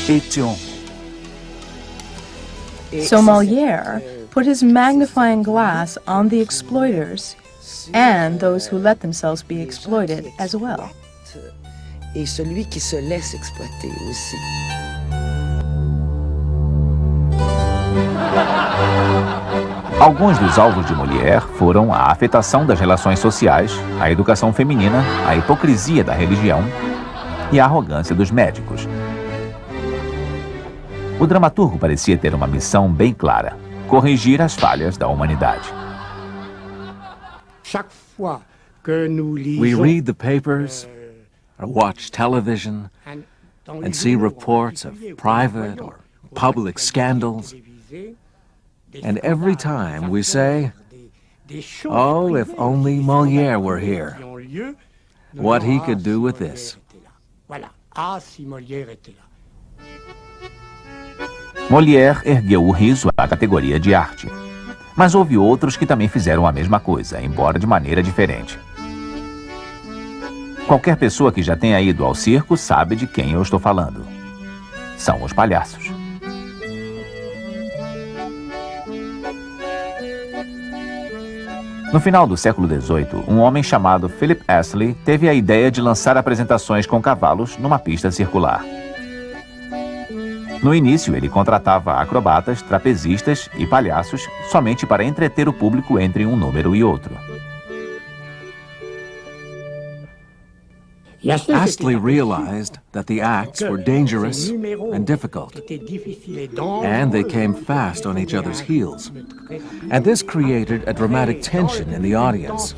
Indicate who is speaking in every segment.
Speaker 1: Ecce Homo.
Speaker 2: So Molière put his magnifying glass on the exploiters and those who let themselves be exploited as well.
Speaker 3: Et celui qui se laisse exploiter aussi.
Speaker 4: Alguns dos alvos de Molière foram a afetação das relações sociais, a educação feminina, a hipocrisia da religião e a arrogância dos médicos. O dramaturgo parecia ter uma missão bem clara: corrigir as falhas da humanidade.
Speaker 5: We read the papers, or watch television, and see reports of private or public scandals. And every time we say, oh, if only Molière were here, what he could do with this.
Speaker 4: Molière ergueu o riso à categoria de arte. Mas houve outros que também fizeram a mesma coisa, embora de maneira diferente. Qualquer pessoa que já tenha ido ao circo sabe de quem eu estou falando. São os palhaços. No final do século XVIII, um homem chamado Philip Astley teve a ideia de lançar apresentações com cavalos numa pista circular. No início, ele contratava acrobatas, trapezistas e palhaços somente para entreter o público entre um número e outro.
Speaker 5: Astley realized that the acts were dangerous and difficult, and they came fast on each other's heels. And this created a dramatic tension in the audience.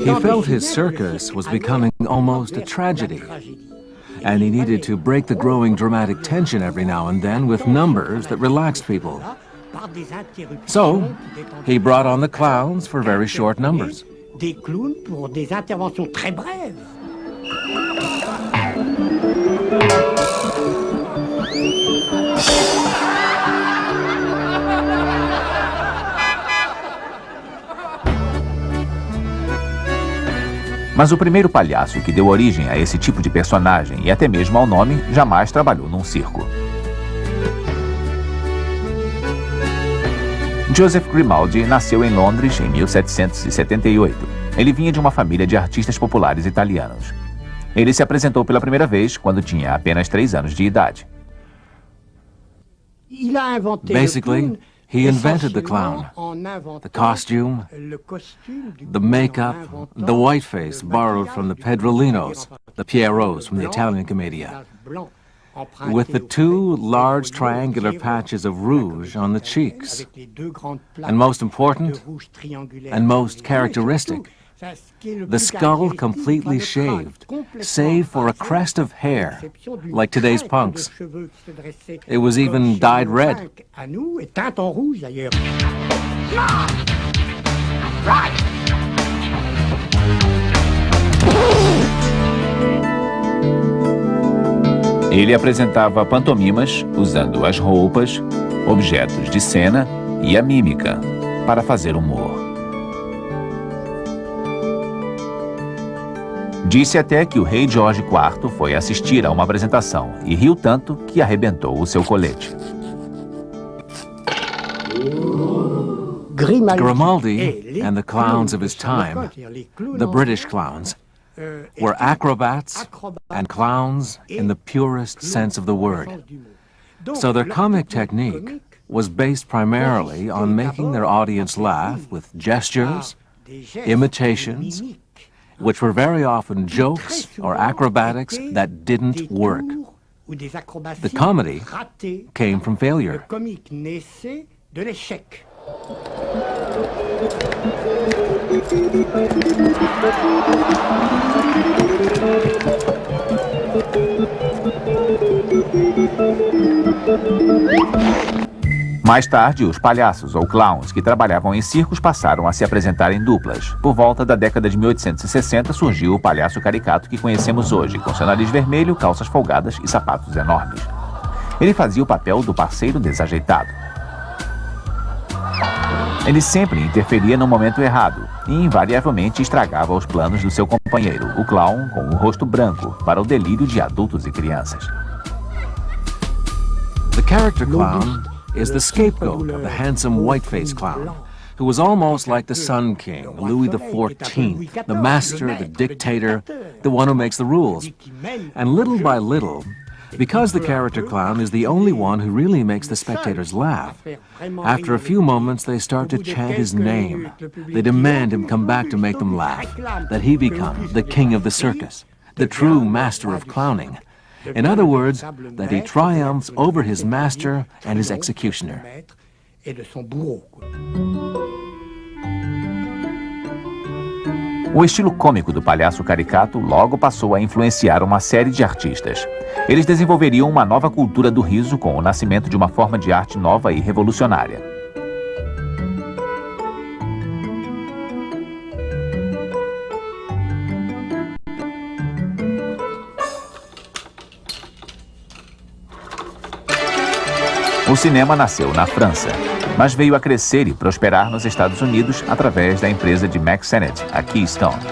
Speaker 5: He felt his circus was becoming almost a tragedy, and he needed to break the growing dramatic tension every now and then with numbers that relaxed people. So, he brought on the clowns for very short numbers.
Speaker 6: Des clowns pour des interventions très brèves.
Speaker 4: Mas o primeiro palhaço que deu origem a esse tipo de personagem e até mesmo ao nome jamais trabalhou num circo. Joseph Grimaldi nasceu em Londres em 1778. Ele vinha de uma família de artistas populares italianos. Ele se apresentou pela primeira vez quando tinha apenas 3 anos de idade.
Speaker 5: Basically, he invented the clown, the costume, the makeup, the whiteface borrowed from the Pedrolinos, the Pierrots from the Italian Commedia, with the 2 large triangular patches of rouge on the cheeks, and most important, and most characteristic, the skull completely shaved, save for a crest of hair, like today's punks. It was even dyed red.
Speaker 4: Ele apresentava pantomimas usando as roupas, objetos de cena e a mímica para fazer humor. Disse até que o rei Jorge IV foi assistir a uma apresentação e riu tanto que arrebentou o seu colete.
Speaker 5: Grimaldi and the clowns of his time, the British clowns, were acrobats and clowns in the purest sense of the word. So their comic technique was based primarily on making their audience laugh with gestures, imitations, which were very often jokes or acrobatics that didn't work. The comedy came from failure.
Speaker 4: Mais tarde, os palhaços ou clowns que trabalhavam em circos passaram a se apresentar em duplas. Por volta da década de 1860 surgiu o palhaço caricato que conhecemos hoje, com seu nariz vermelho, calças folgadas e sapatos enormes. Ele fazia o papel do parceiro desajeitado. Ele sempre interferia no momento errado e invariavelmente estragava os planos do seu companheiro, o clown com o rosto branco, para o delírio de adultos e crianças.
Speaker 5: The character clown is the scapegoat of the handsome white-faced clown, who was almost like the Sun King, Louis XIV, the master, the dictator, the one who makes the rules. And little by little, because the character clown is the only one who really makes the spectators laugh, after a few moments they start to chant his name. They demand him come back to make them laugh, that he become the king of the circus, the true master of clowning. In other words, that he triumphs over his master and his executioner.
Speaker 4: O estilo cômico do palhaço caricato logo passou a influenciar uma série de artistas. Eles desenvolveriam uma nova cultura do riso com o nascimento de uma forma de arte nova e revolucionária. O cinema nasceu na França, mas veio a crescer e prosperar nos Estados Unidos através da empresa de Mack Sennett, a Keystone.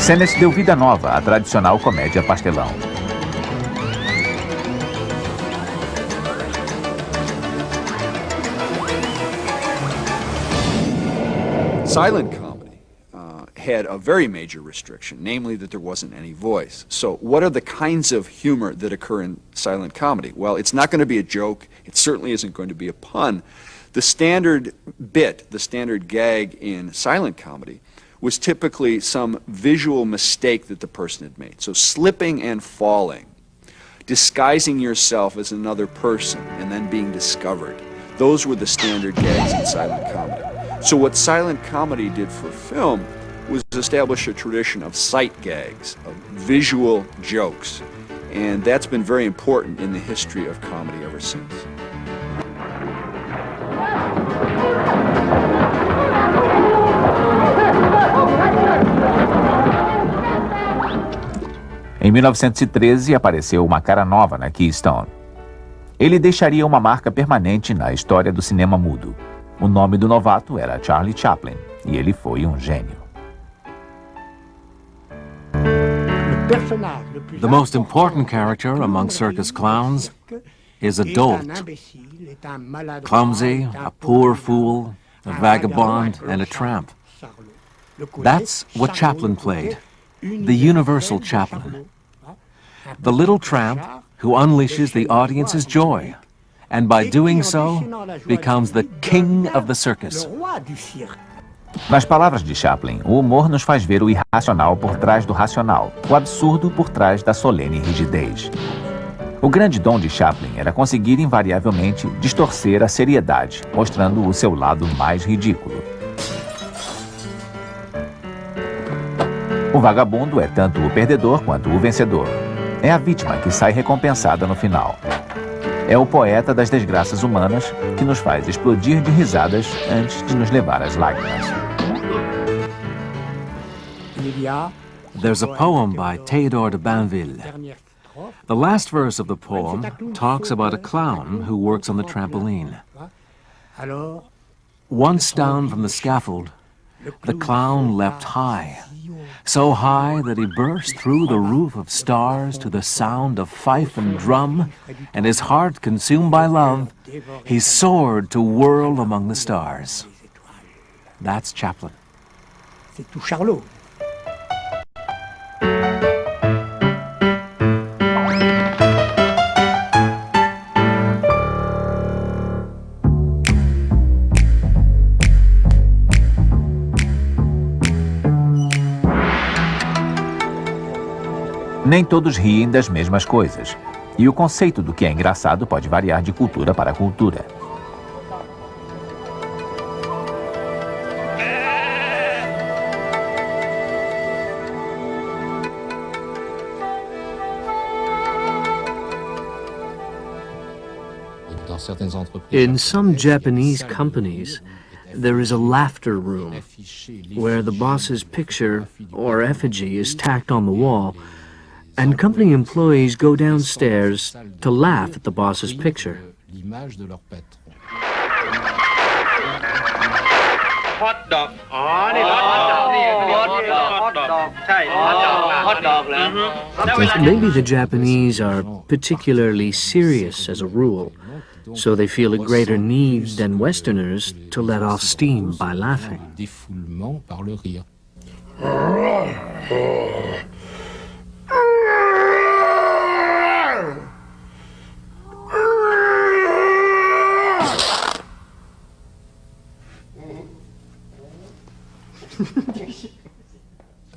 Speaker 4: Sennett deu vida nova à tradicional comédia pastelão.
Speaker 1: Silent comedy had a very major restriction, namely that there wasn't any voice. So what are the kinds of humor that occur in silent comedy? Well, it's not going to be a joke. It certainly isn't going to be a pun. The standard bit, the standard gag in silent comedy was typically some visual mistake that the person had made. So slipping and falling, disguising yourself as another person and then being discovered. Those were the standard gags in silent comedy. So what silent comedy did for film was establish a tradition of sight gags, of visual jokes, and that's been very important in the history of comedy ever since.
Speaker 4: Em 1913, apareceu uma cara nova na Keystone. Ele deixaria uma marca permanente na história do cinema mudo. O nome do novato era Charlie Chaplin, e ele foi um gênio.
Speaker 5: The most important character among circus clowns is a dolt. Clumsy, a poor fool, a vagabond, and a tramp. That's what Chaplin played, the universal Chaplin. The little tramp who unleashes the audience's joy, and by doing so, becomes the king of the circus.
Speaker 4: Nas palavras de Chaplin, o humor nos faz ver o irracional por trás do racional, o absurdo por trás da solene rigidez. O grande dom de Chaplin era conseguir invariavelmente distorcer a seriedade, mostrando o seu lado mais ridículo. O vagabundo é tanto o perdedor quanto o vencedor. É a vítima que sai recompensada no final. É o poeta das desgraças humanas que nos faz explodir de risadas antes de nos levar às lágrimas.
Speaker 5: There's a poem by Théodore de Banville. The last verse of the poem talks about a clown who works on the trampoline. Once down from the scaffold, the clown leapt high, so high that he burst through the roof of stars to the sound of fife and drum, and his heart consumed by love, he soared to whirl among the stars. That's Chaplin.
Speaker 6: C'est tout Charlot.
Speaker 4: Nem todos riem das mesmas coisas, e o conceito do que é engraçado pode variar de cultura para cultura.
Speaker 7: In some Japanese companies, there is a laughter room where the boss's picture or effigy is tacked on the wall, and company employees go downstairs to laugh at the boss's picture.
Speaker 8: l'image de leur patron.
Speaker 9: Hot dog. Hot dog.
Speaker 7: Maybe the Japanese are particularly serious as a rule, so they feel a greater need than Westerners to let off steam by laughing.
Speaker 8: Défoulement par le rire.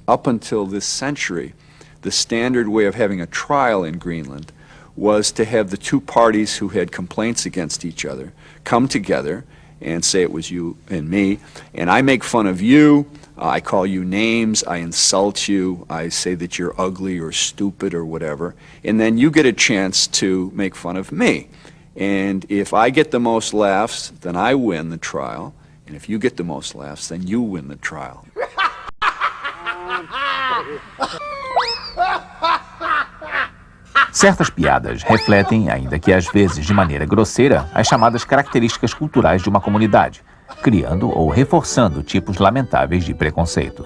Speaker 1: Up until this century, the standard way of having a trial in Greenland was to have the two parties who had complaints against each other come together and say it was you and me, and I make fun of you, I call you names, I insult you, I say that you're ugly or stupid or whatever, and then you get a chance to make fun of me. And if I get the most laughs, then I win the trial, and if you get the most laughs, then you win the trial.
Speaker 4: Certas piadas refletem, ainda que às vezes de maneira grosseira, as chamadas características culturais de uma comunidade, criando ou reforçando tipos lamentáveis de preconceito.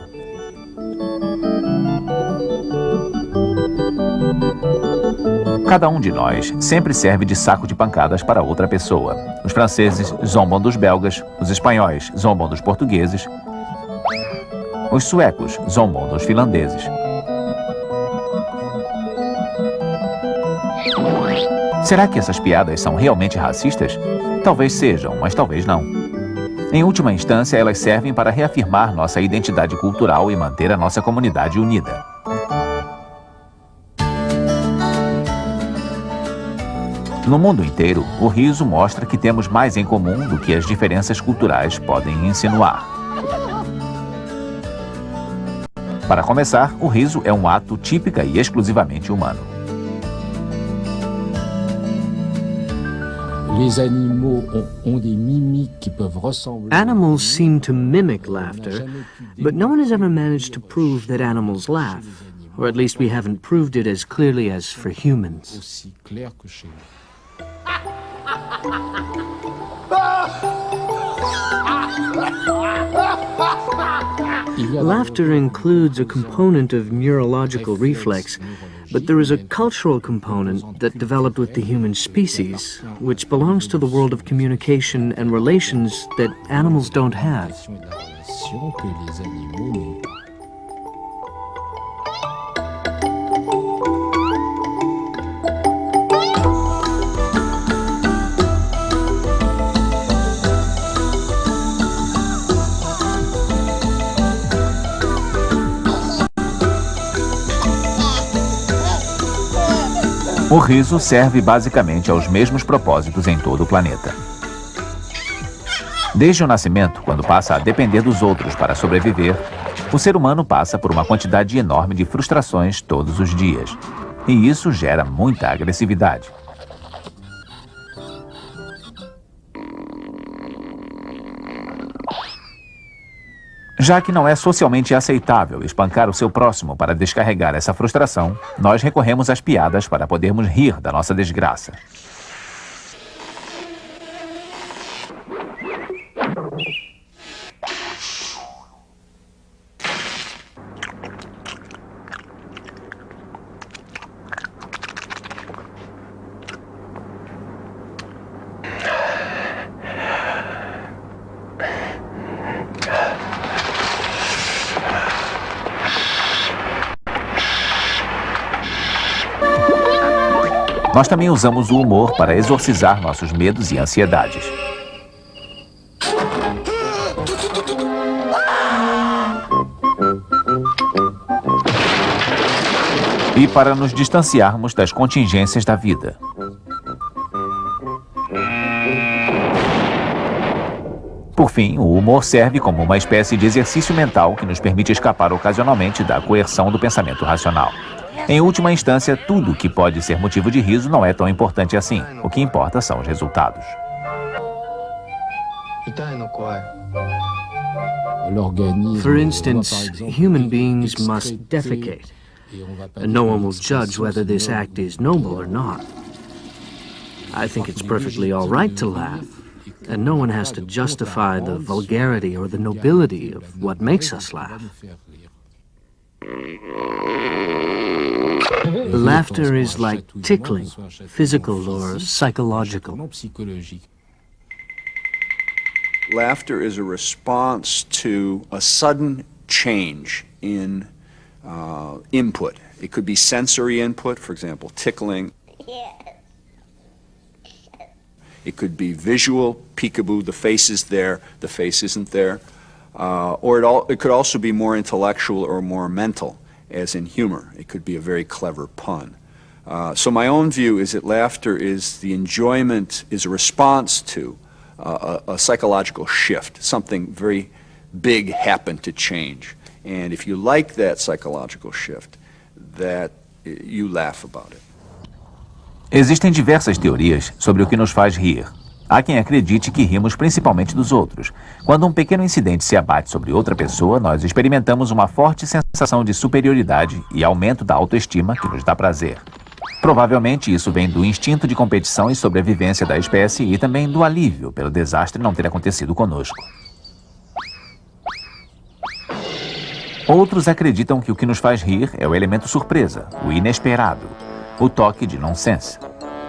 Speaker 4: Cada um de nós sempre serve de saco de pancadas para outra pessoa. Os franceses zombam dos belgas, os espanhóis zombam dos portugueses, os suecos zombam dos finlandeses. Será que essas piadas são realmente racistas? Talvez sejam, mas talvez não. Em última instância, elas servem para reafirmar nossa identidade cultural e manter a nossa comunidade unida. No mundo inteiro, o riso mostra que temos mais em comum do que as diferenças culturais podem insinuar. Para começar, o riso é um ato típica e exclusivamente humano.
Speaker 8: Les animaux ont des mimiques qui peuvent ressembler.
Speaker 7: Animals seem to mimic laughter, but no one has ever managed to prove that animals laugh, or at least we haven't proved it as clearly as for humans.
Speaker 8: Aussi clair que chez nous.
Speaker 7: Laughter includes a component of neurological reflex, but there is a cultural component that developed with the human species, which belongs to the world of communication and relations that animals don't have.
Speaker 4: O riso serve basicamente aos mesmos propósitos em todo o planeta. Desde o nascimento, quando passa a depender dos outros para sobreviver, o ser humano passa por uma quantidade enorme de frustrações todos os dias. E isso gera muita agressividade. Já que não é socialmente aceitável espancar o seu próximo para descarregar essa frustração, nós recorremos às piadas para podermos rir da nossa desgraça. Nós também usamos o humor para exorcizar nossos medos e ansiedades. E para nos distanciarmos das contingências da vida. Por fim, o humor serve como uma espécie de exercício mental que nos permite escapar ocasionalmente da coerção do pensamento racional. Em última instância, tudo que pode ser motivo de riso não é tão importante assim. O que importa são os resultados.
Speaker 7: For instance, human beings must defecate, and no one will judge whether this act is noble or not. I think it's perfectly all right to laugh, and no one has to justify the vulgarity or the nobility of what makes us laugh. Laughter is like tickling, physical or psychological.
Speaker 1: Laughter is a response to a sudden change in input. It could be sensory input, for example, tickling. It could be visual, peekaboo, the face is there, the face isn't there. Or it could also be more intellectual or more mental, as in humor. It could be a very clever pun. So my own view is that laughter is the enjoyment, is a response to a psychological shift. Something very big happened to change. And if you like that psychological shift, that you laugh about it.
Speaker 4: Existem diversas teorias sobre o que nos faz rir. Há quem acredite que rimos principalmente dos outros. Quando um pequeno incidente se abate sobre outra pessoa, nós experimentamos uma forte sensação de superioridade e aumento da autoestima que nos dá prazer. Provavelmente isso vem do instinto de competição e sobrevivência da espécie e também do alívio pelo desastre não ter acontecido conosco. Outros acreditam que o que nos faz rir é o elemento surpresa, o inesperado, o toque de nonsense.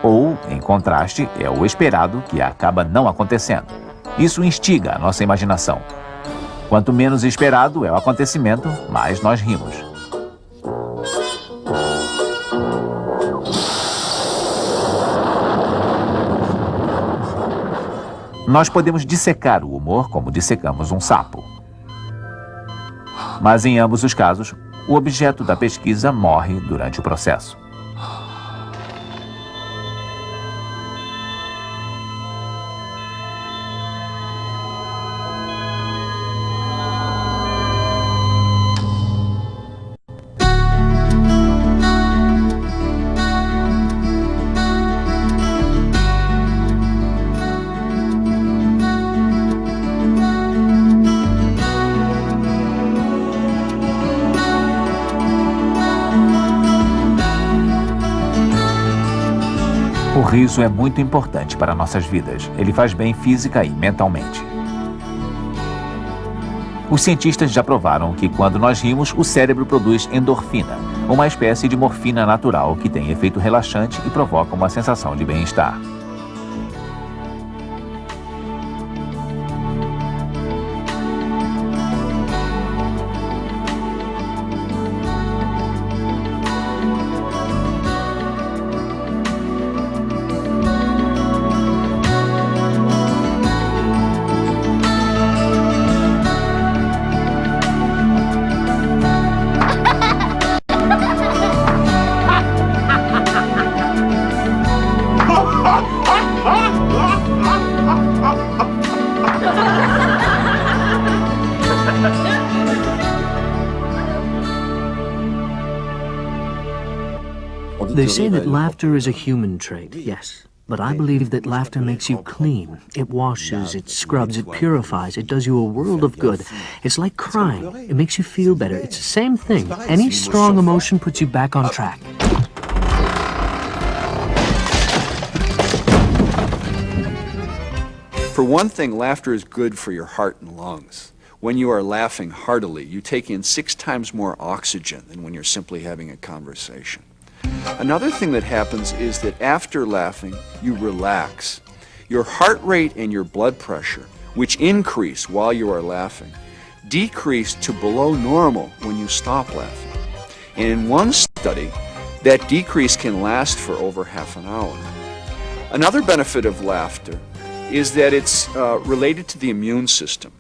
Speaker 4: Ou, em contraste, é o esperado que acaba não acontecendo. Isso instiga a nossa imaginação. Quanto menos esperado é o acontecimento, mais nós rimos. Nós podemos dissecar o humor como dissecamos um sapo. Mas em ambos os casos, o objeto da pesquisa morre durante o processo. O riso é muito importante para nossas vidas. Ele faz bem física e mentalmente. Os cientistas já provaram que quando nós rimos, o cérebro produz endorfina, uma espécie de morfina natural que tem efeito relaxante e provoca uma sensação de bem-estar.
Speaker 7: They say that laughter is a human trait, yes. But I believe that laughter makes you clean. It washes, it scrubs, it purifies, it does you a world of good. It's like crying. It makes you feel better. It's the same thing. Any strong emotion puts you back on track.
Speaker 1: For one thing, laughter is good for your heart and lungs. When you are laughing heartily, you take in 6 times more oxygen than when you're simply having a conversation. Another thing that happens is that after laughing, you relax. Your heart rate and your blood pressure, which increase while you are laughing, decrease to below normal when you stop laughing. And in one study, that decrease can last for over half an hour. Another benefit of laughter is that it's related to the immune system.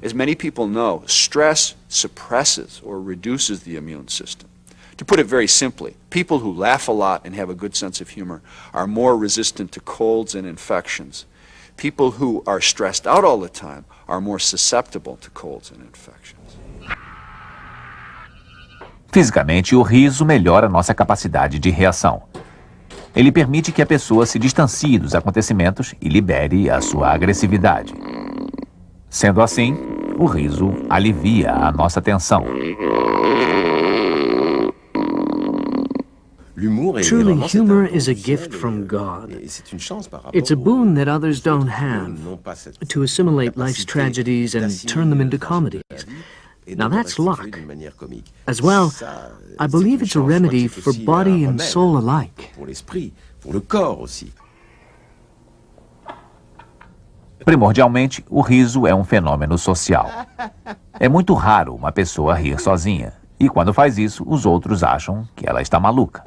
Speaker 1: As many people know, stress suppresses or reduces the immune system. To put it very simply, people who laugh a lot and have a good sense of humor are more resistant to colds and infections. People who are stressed out all the time are more susceptible to colds and infections.
Speaker 4: Fisicamente, o riso melhora nossa capacidade de reação. Ele permite que a pessoa se distancie dos acontecimentos e libere a sua agressividade. Sendo assim, o riso alivia a nossa tensão.
Speaker 7: Truly, humor is a gift from God. It's a boon that others don't have, to assimilate life's tragedies and turn them into comedies. Now that's luck. As well, I believe it's a remedy for body and soul alike.
Speaker 4: Primordialmente, o riso é um fenômeno social. É muito raro uma pessoa rir sozinha. E quando faz isso, os outros acham que ela está maluca.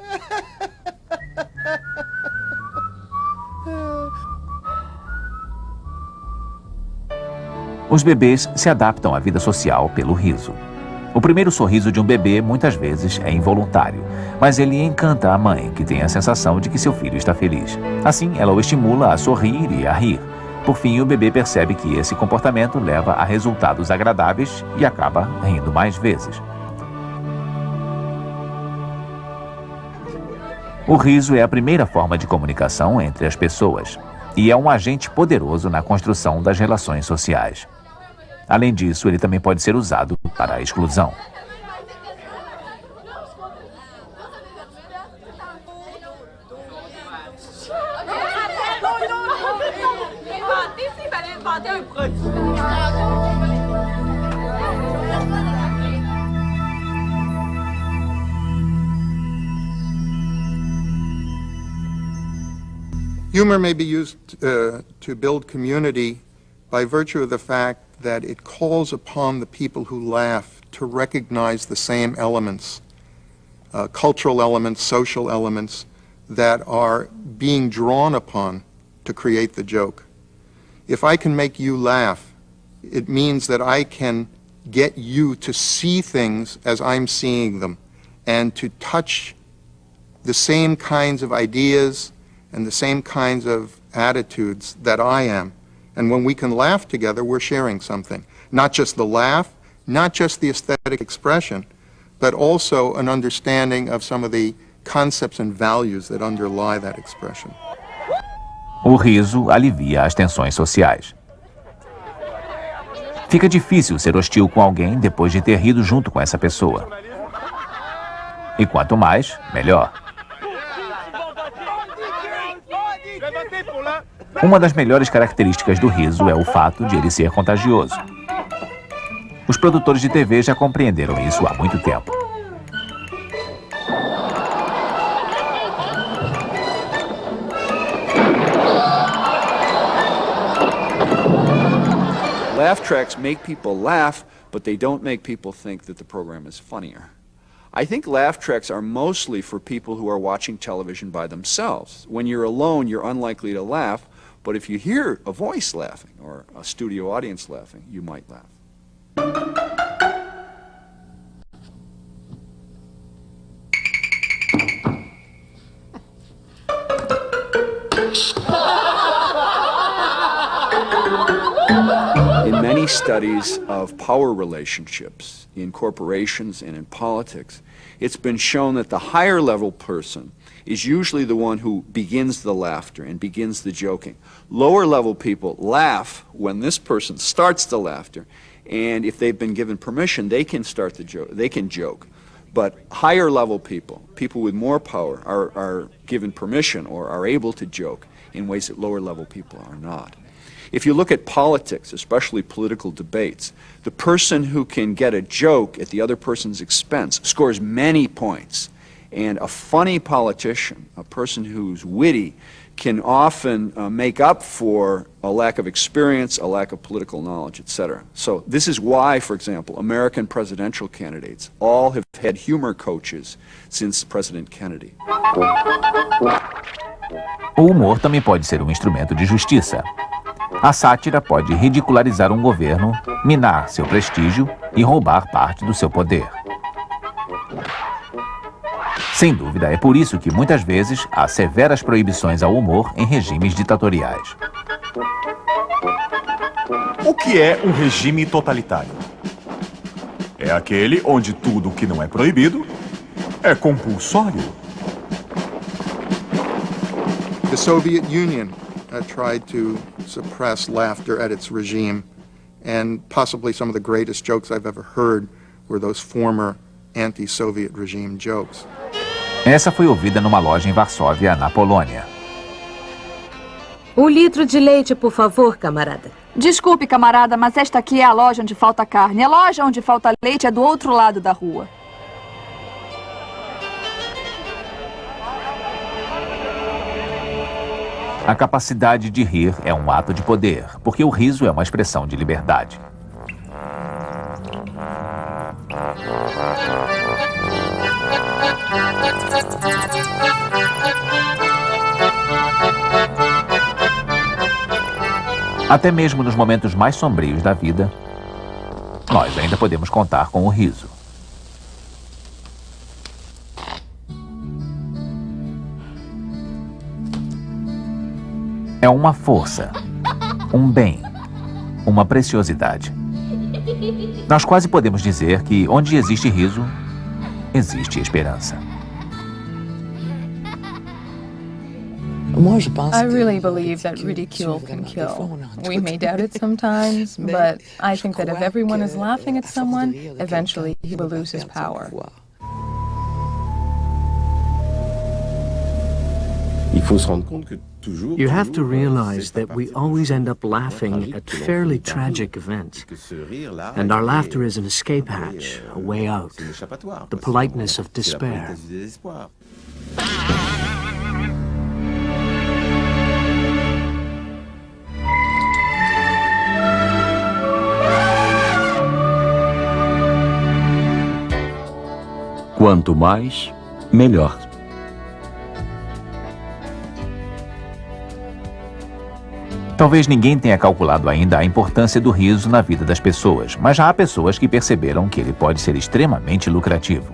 Speaker 4: Os bebês se adaptam à vida social pelo riso. O primeiro sorriso de um bebê muitas vezes é involuntário, mas ele encanta a mãe, que tem a sensação de que seu filho está feliz. Assim, ela o estimula a sorrir e a rir. Por fim, o bebê percebe que esse comportamento leva a resultados agradáveis e acaba rindo mais vezes. O riso é a primeira forma de comunicação entre as pessoas e é um agente poderoso na construção das relações sociais. Além disso, ele também pode ser usado para a exclusão.
Speaker 10: Humor may be used to build community by virtue of the fact that it calls upon the people who laugh to recognize the same elements, cultural elements, social elements, that are being drawn upon to create the joke. If I can make you laugh, it means that I can get you to see things as I'm seeing them and to touch the same kinds of ideas and the same kinds of attitudes that I am. And when we can laugh together, we're sharing something. Not just the laugh, not just the aesthetic expression, but also an understanding of some of the concepts and values that underlie that expression.
Speaker 4: O riso alivia as tensões sociais. Fica difícil ser hostil com alguém depois de ter rido junto com essa pessoa. E quanto mais, melhor. Uma das melhores características do riso é o fato de ele ser contagioso. Os produtores de TV já compreenderam isso há muito tempo.
Speaker 1: Laugh tracks make people laugh, but they don't make people think that the program is funnier. I think laugh tracks are mostly for people who are watching television by themselves. When you're alone, you're unlikely to laugh, but if you hear a voice laughing or a studio audience laughing, you might laugh. In many studies of power relationships in corporations and in politics, it's been shown that the higher level person is usually the one who begins the laughter and begins the joking. Lower level people laugh when this person starts the laughter, and if they've been given permission, they can start the joke. They can joke. But higher level people, people with more power, are given permission or are able to joke in ways that lower level people are not. If you look at politics, especially political debates, the person who can get a joke at the other person's expense scores many points. And a funny politician, a person who's witty, can often make up for a lack of experience, a lack of political knowledge, etc. So this is why, for example, American presidential candidates all have had humor coaches since President Kennedy.
Speaker 4: O humor também pode ser um instrumento de justiça. A sátira pode ridicularizar um governo, minar seu prestígio e roubar parte do seu poder. Sem dúvida, é por isso que muitas vezes há severas proibições ao humor em regimes ditatoriais.
Speaker 11: O que é um regime totalitário? É aquele onde tudo o que não é proibido é compulsório.
Speaker 10: The Soviet Union tried to suppress laughter at its regime, and possibly some of the greatest jokes I've ever heard were those former anti-Soviet regime jokes.
Speaker 4: Essa foi ouvida numa loja em Varsóvia, na Polônia.
Speaker 12: 1 litro de leite, por favor, camarada.
Speaker 13: Desculpe, camarada, mas esta aqui é a loja onde falta carne. A loja onde falta leite é do outro lado da rua.
Speaker 4: A capacidade de rir é um ato de poder, porque o riso é uma expressão de liberdade. Até mesmo nos momentos mais sombrios da vida, nós ainda podemos contar com o riso. É uma força, um bem, uma preciosidade. Nós quase podemos dizer que onde existe riso, existe esperança.
Speaker 2: I really believe that ridicule can kill. We may doubt it sometimes, but I think that if everyone is laughing at someone, eventually he will lose his power.
Speaker 7: You have to realize that we always end up laughing at fairly tragic events. And our laughter is an escape hatch, a way out, the politeness of despair.
Speaker 14: Quanto mais, melhor.
Speaker 4: Talvez ninguém tenha calculado ainda a importância do riso na vida das pessoas, mas já há pessoas que perceberam que ele pode ser extremamente lucrativo.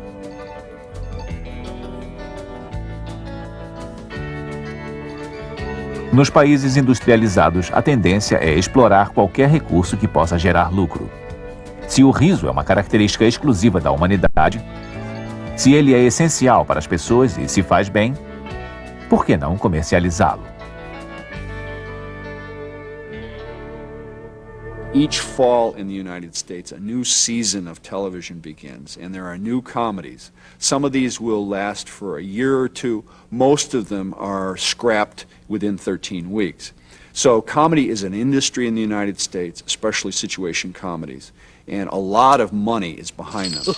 Speaker 4: Nos países industrializados, a tendência é explorar qualquer recurso que possa gerar lucro. Se o riso é uma característica exclusiva da humanidade, se ele é essencial para as pessoas e se faz bem, por que não comercializá-lo?
Speaker 1: Each fall in the United States, a new season of television begins, and there are new comedies. Some of these will last for a year or two. Most of them are scrapped within 13 weeks. So comedy is an industry in the United States, especially situation comedies, and a lot of money is behind them.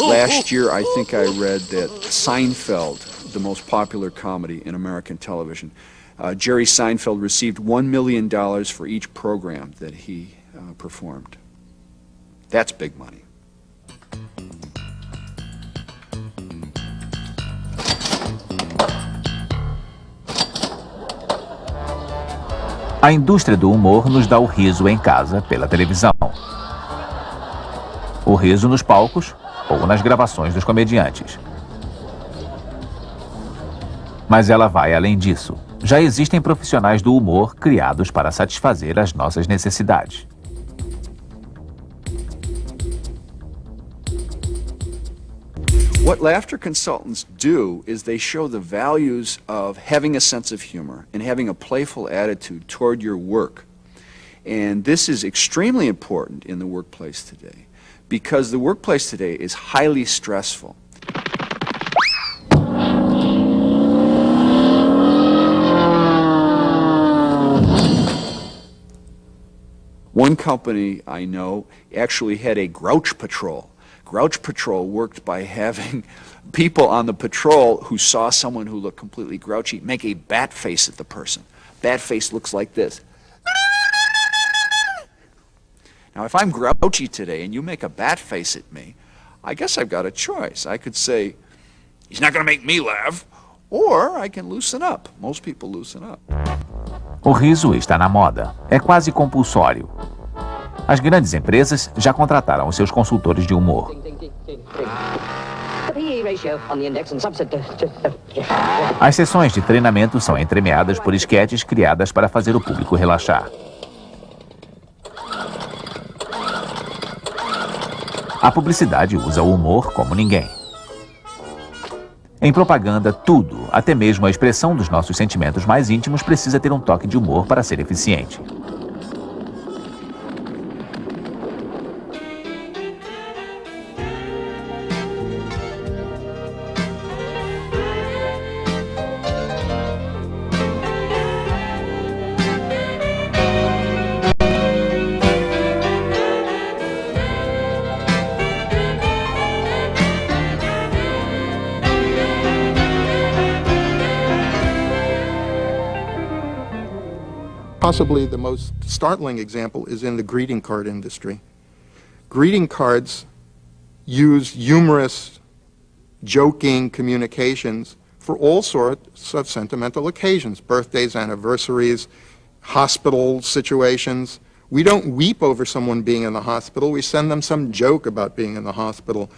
Speaker 1: Last year, I think I read that Seinfeld, the most popular comedy in American television, Jerry Seinfeld received $1 million for each program that he performed. That's big money.
Speaker 4: A indústria do humor nos dá o riso em casa pela televisão. O riso nos palcos ou nas gravações dos comediantes. Mas ela vai além disso. Já existem profissionais do humor criados para satisfazer as nossas necessidades.
Speaker 1: What laughter consultants do is they show the values of having a sense of humor and having a playful attitude toward your work. And this is extremely important in the workplace today because the workplace today is highly stressful. One company I know actually had a grouch patrol. Grouch patrol worked by having people on the patrol who saw someone who looked completely grouchy make a bat face at the person. Bat face looks like this. Now, if I'm grouchy today and you make a bat face at me, I guess I've got a choice. I could say, he's not going to make me laugh, or I can loosen up. Most people loosen up.
Speaker 4: O riso está na moda. É quase compulsório. As grandes empresas já contrataram os seus consultores de humor. As sessões de treinamento são entremeadas por esquetes criadas para fazer o público relaxar. A publicidade usa o humor como ninguém. Em propaganda, tudo, até mesmo a expressão dos nossos sentimentos mais íntimos, precisa ter um toque de humor para ser eficiente.
Speaker 10: Possibly the most startling example is in the greeting card industry. Greeting cards use humorous, joking communications for all sorts of sentimental occasions, birthdays, anniversaries, hospital situations. We don't weep over someone being in the hospital. We send them some joke about being in the hospital.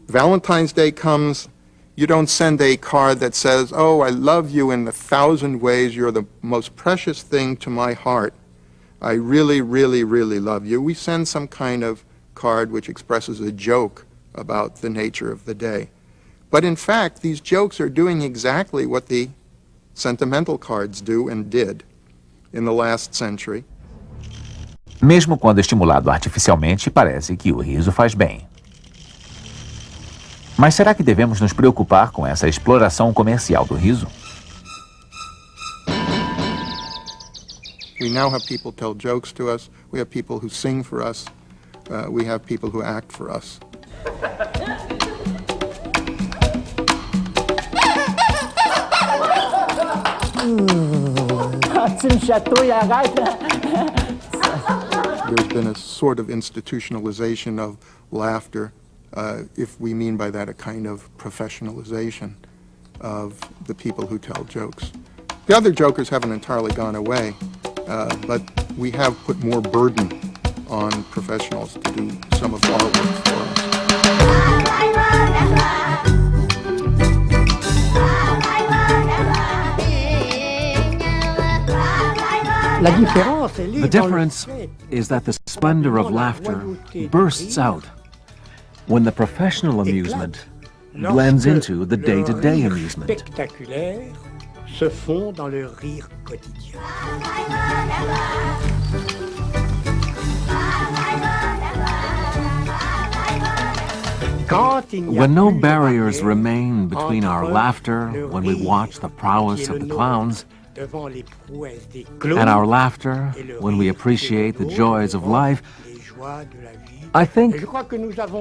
Speaker 10: Valentine's Day comes, you don't send a card that says, "Oh, I love you in 1,000 ways. You're the most precious thing to my heart. I really, really, really love you." We send some kind of card which expresses a joke about the nature of the day. But in fact, these jokes are doing exactly what the sentimental cards do and did in the last century.
Speaker 4: Mesmo quando estimulado artificialmente, parece que o riso faz bem. Mas será que devemos nos preocupar com essa exploração comercial do riso?
Speaker 10: We now have people tell jokes to us. We have people who sing for us. We have people who act for us. There's been a sort of institutionalization of laughter, if we mean by that a kind of professionalization of the people who tell jokes. The other jokers haven't entirely gone away, but we have put more burden on professionals to do some of our work for us.
Speaker 5: The difference is that the splendor of laughter bursts out when the professional amusement blends into the day-to-day amusement.
Speaker 6: Spectaculaires se font dans le rire quotidien.
Speaker 5: When no barriers remain between our laughter when we watch the prowess of the clowns and our laughter when we appreciate the joys of life, I think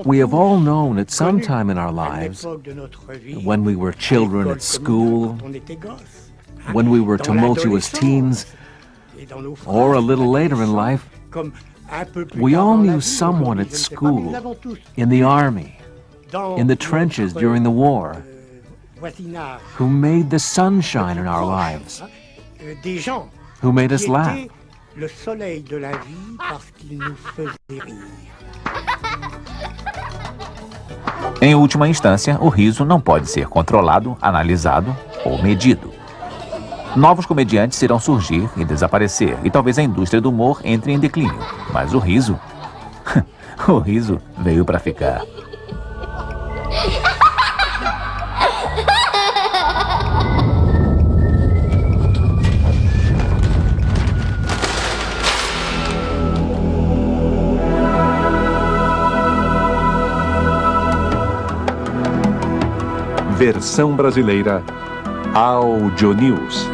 Speaker 5: we have all known at some time in our lives, when we were children at school, when we were tumultuous teens, or a little later in life, we all knew someone at school, in the army, in the trenches during the war, who made the sunshine in our lives, who made us laugh.
Speaker 6: Le soleil de la vie parce qu'il nous faisait rire.
Speaker 4: Em última instância, o riso não pode ser controlado, analisado ou medido. Novos comediantes irão surgir e desaparecer, e talvez a indústria do humor entre em declínio. Mas o riso? O riso veio para ficar.
Speaker 15: Versão brasileira Audio News.